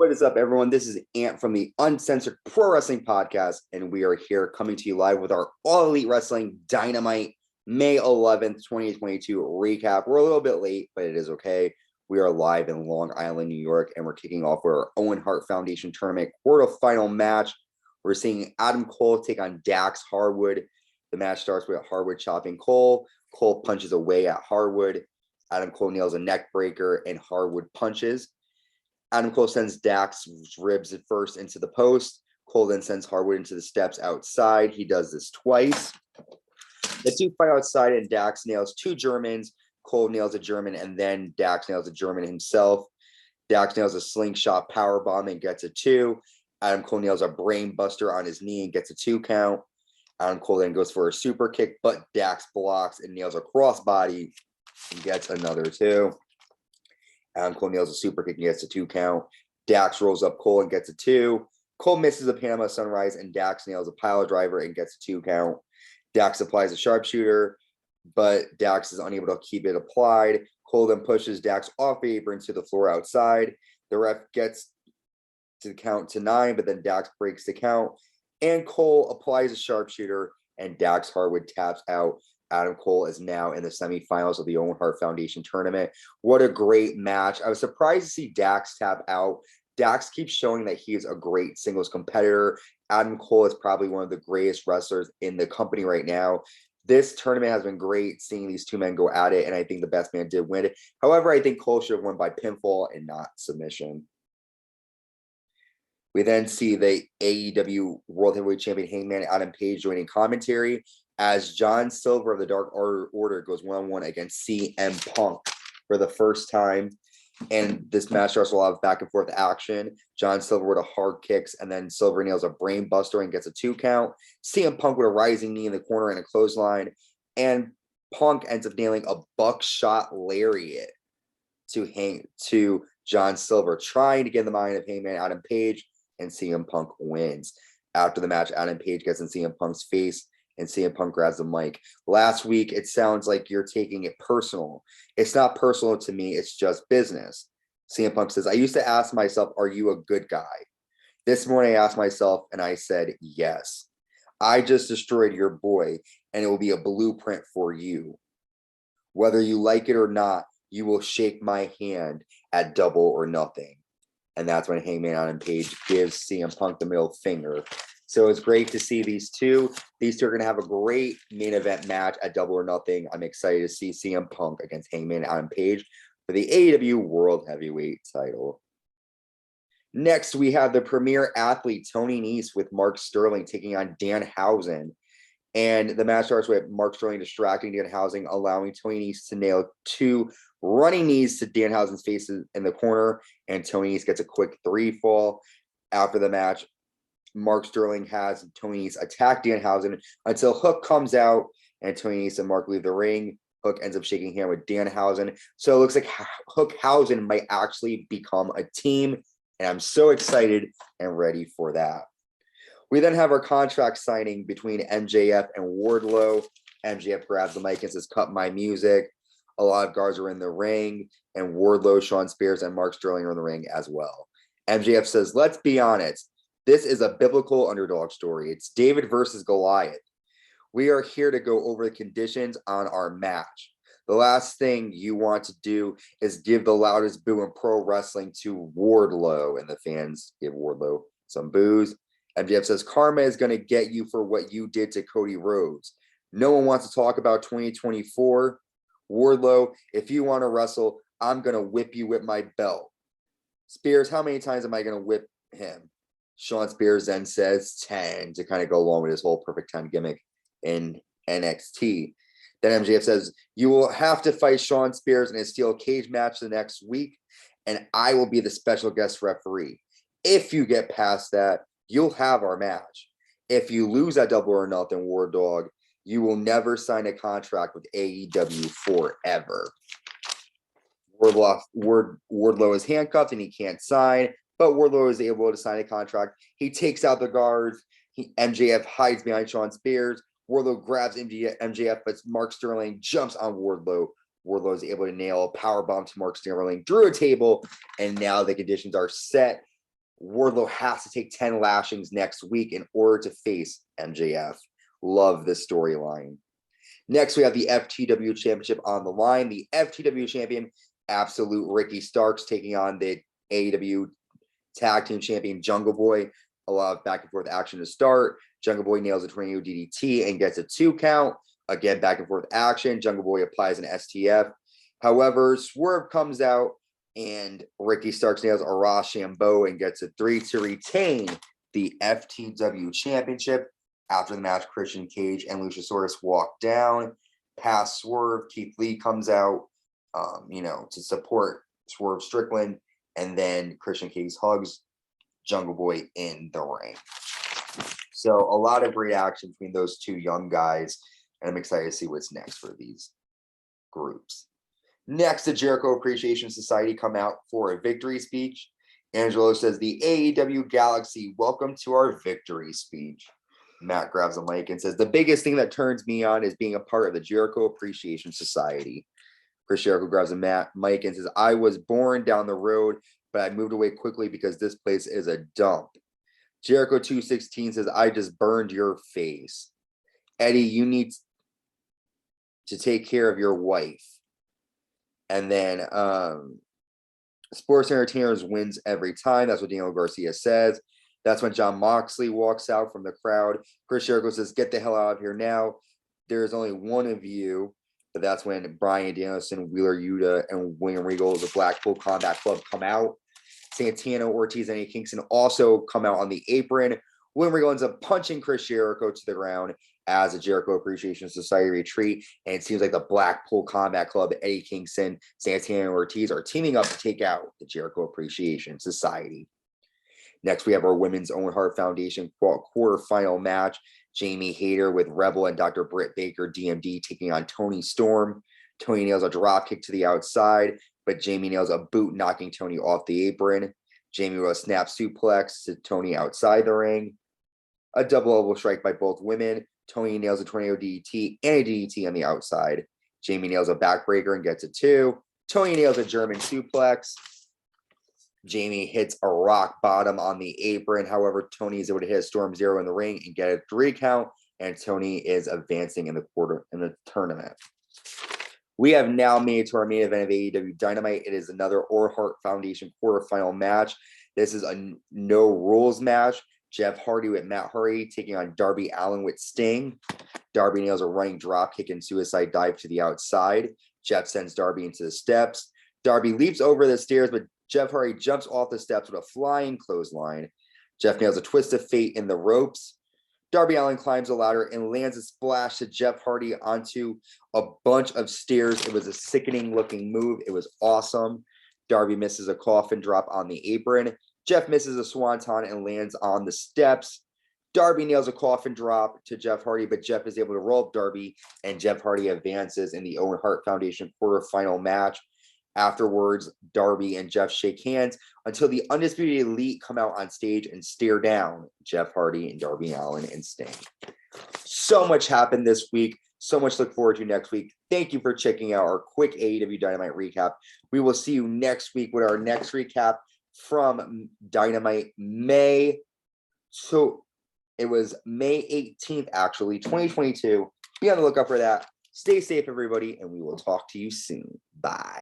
What is up, everyone? This is Ant from the Uncensored Pro Wrestling Podcast, and we are here coming to you live with our All Elite Wrestling Dynamite May 11th, 2022 recap. We're a little bit late, but it is okay. We are live in Long Island, New York, and we're kicking off with our Owen Hart Foundation Tournament quarterfinal match. We're seeing Adam Cole take on Dax Harwood. The match starts with Harwood chopping Cole. Cole punches away at Harwood. Adam Cole nails a neck breaker, and Harwood punches. Adam Cole sends Dax's ribs at first into the post. Cole then sends Harwood into the steps outside. He does this twice. The two fight outside, and Dax nails two Germans. Cole nails a German, and then Dax nails a German himself. Dax nails a slingshot powerbomb and gets a 2. Adam Cole nails a brain buster on his knee and gets a 2 count. Adam Cole then goes for a super kick, but Dax blocks and nails a crossbody and gets another 2. Adam Cole nails a super kick and gets a 2 count. Dax rolls up Cole and gets a 2. Cole misses a Panama Sunrise, and Dax nails a pile driver and gets a 2 count. Dax applies a sharpshooter, but Dax is unable to keep it applied. Cole then pushes Dax off the apron to the floor outside. The ref gets to the count to 9, but then Dax breaks the count. And Cole applies a sharpshooter, and Dax Harwood taps out. Adam Cole is now in the semifinals of the Owen Hart Foundation Tournament. What a great match. I was surprised to see Dax tap out. Dax keeps showing that he is a great singles competitor. Adam Cole is probably one of the greatest wrestlers in the company right now. This tournament has been great, seeing these two men go at it, and I think the best man did win it. However, I think Cole should have won by pinfall and not submission. We then see the AEW World Heavyweight Champion Hangman Adam Page joining commentary as John Silver of the Dark Order goes one-on-one against CM Punk for the first time. And this match starts a lot of back and forth action. John Silver with a hard kicks, and then Silver nails a brain buster and gets a 2 count. CM Punk with a rising knee in the corner and a clothesline. And Punk ends up nailing a buckshot lariat to John Silver, trying to get in the mind of Hangman Adam Page, and CM Punk wins. After the match, Adam Page gets in CM Punk's face, and CM Punk grabs the mic. Last week, it sounds like you're taking it personal. It's not personal to me. It's just business. CM Punk says, I used to ask myself, are you a good guy? This morning, I asked myself, and I said, yes. I just destroyed your boy, and it will be a blueprint for you. Whether you like it or not, you will shake my hand at Double or Nothing. And that's when Hangman Adam Page gives CM Punk the middle finger. So it's great to see these two. These two are going to have a great main event match at Double or Nothing. I'm excited to see CM Punk against Hangman Adam Page for the AEW World Heavyweight title. Next, we have the premier athlete, Tony Nese, with Mark Sterling taking on Danhousen. And the match starts with Mark Sterling distracting Danhousen, allowing Tony Nese to nail 2 running knees to Danhausen's face in the corner. And Tony Nese gets a quick 3 fall. After the match, Mark Sterling has Tony Nese attack Danhausen until Hook comes out, and Tony Nese and Mark leave the ring. Hook ends up shaking hands with Danhausen. So it looks like Hookhausen might actually become a team, and I'm so excited and ready for that. We then have our contract signing between MJF and Wardlow. MJF grabs the mic and says, cut my music. A lot of guards are in the ring, and Wardlow, Shawn Spears, and Mark Sterling are in the ring as well. MJF says, let's be honest. This is a biblical underdog story. It's David versus Goliath. We are here to go over the conditions on our match. The last thing you want to do is give the loudest boo in pro wrestling to Wardlow, and the fans give Wardlow some boos. MJF says, karma is going to get you for what you did to Cody Rhodes. No one wants to talk about 2024. Wardlow, if you want to wrestle, I'm going to whip you with my belt. Spears, how many times am I going to whip him? Shawn Spears then says 10 to kind of go along with his whole perfect 10 gimmick in NXT. Then MJF says, you will have to fight Shawn Spears in a steel cage match the next week, and I will be the special guest referee. If you get past that, you'll have our match. If you lose at Double or Nothing, War Dog, you will never sign a contract with AEW forever. Wardlow is handcuffed and he can't sign, but Wardlow is able to sign a contract. He takes out the guards. MJF hides behind Shawn Spears. Wardlow grabs MJF, but Mark Sterling jumps on Wardlow. Wardlow is able to nail a powerbomb to Mark Sterling through a table, and now the conditions are set. Wardlow has to take 10 lashings next week in order to face MJF. Love this storyline. Next, we have the FTW Championship on the line. The FTW Champion, Absolute Ricky Starks, taking on the AEW Tag Team Champion Jungle Boy. A lot of back and forth action to start. Jungle Boy nails a tornado DDT and gets a 2 count. Again, back and forth action. Jungle Boy applies an STF. However, Swerve comes out and Ricky Starks nails a Rochambeau and gets a 3 to retain the FTW Championship. After the match, Christian Cage and Luchasaurus walk down past Swerve. Keith Lee comes out, to support Swerve Strickland. And then Christian Cage hugs Jungle Boy in the ring. So a lot of great action between those two young guys. And I'm excited to see what's next for these groups. Next, the Jericho Appreciation Society come out for a victory speech. Angelo says, the AEW Galaxy, welcome to our victory speech. Matt grabs a mic and says, the biggest thing that turns me on is being a part of the Jericho Appreciation Society. Chris Jericho grabs a mic and says, I was born down the road, but I moved away quickly because this place is a dump. Jericho 216 says, I just burned your face. Eddie, you need to take care of your wife. And then Sports Entertainers wins every time. That's what Daniel Garcia says. That's when Jon Moxley walks out from the crowd. Chris Jericho says, get the hell out of here now. There's only one of you. But that's when Bryan Danielson, Wheeler Yuta, and William Regal, the Blackpool Combat Club, come out. Santana, Ortiz, and Eddie Kingston also come out on the apron. William Regal ends up punching Chris Jericho to the ground as a Jericho Appreciation Society retreat. And it seems like the Blackpool Combat Club, Eddie Kingston, Santana, and Ortiz are teaming up to take out the Jericho Appreciation Society. Next, we have our Women's Owen Hart Foundation quarterfinal match. Jamie Hayter with Rebel and Dr. Britt Baker, DMD, taking on Toni Storm. Toni nails a drop kick to the outside, but Jamie nails a boot, knocking Toni off the apron. Jamie with a snap suplex to Toni outside the ring. A double elbow strike by both women. Toni nails a tornado DDT and a DDT on the outside. Jamie nails a backbreaker and gets a 2. Toni nails a German suplex. Jamie hits a rock bottom on the apron. However, Toni is able to hit a Storm Zero in the ring and get a 3 count, and Toni is advancing in the tournament. We have now made it to our main event of AEW Dynamite. It is another Owen Hart Foundation quarterfinal match. This is a no rules match. Jeff Hardy with Matt Hardy taking on Darby Allin with Sting. Darby nails a running drop kick and suicide dive to the outside. Jeff sends Darby into the steps. Darby leaps over the stairs, but Jeff Hardy jumps off the steps with a flying clothesline. Jeff nails a twist of fate in the ropes. Darby Allin climbs a ladder and lands a splash to Jeff Hardy onto a bunch of stairs. It was a sickening looking move. It was awesome. Darby misses a coffin drop on the apron. Jeff misses a swanton and lands on the steps. Darby nails a coffin drop to Jeff Hardy, but Jeff is able to roll up Darby, and Jeff Hardy advances in the Owen Hart Foundation quarterfinal match. Afterwards, Darby and Jeff shake hands until the Undisputed Elite come out on stage and stare down Jeff Hardy and Darby Allin and Sting. So much happened this week. So much to look forward to next week. Thank you for checking out our quick AEW Dynamite recap. We will see you next week with our next recap from Dynamite May. So it was May 18th, actually, 2022. Be on the lookout for that. Stay safe, everybody, and we will talk to you soon. Bye.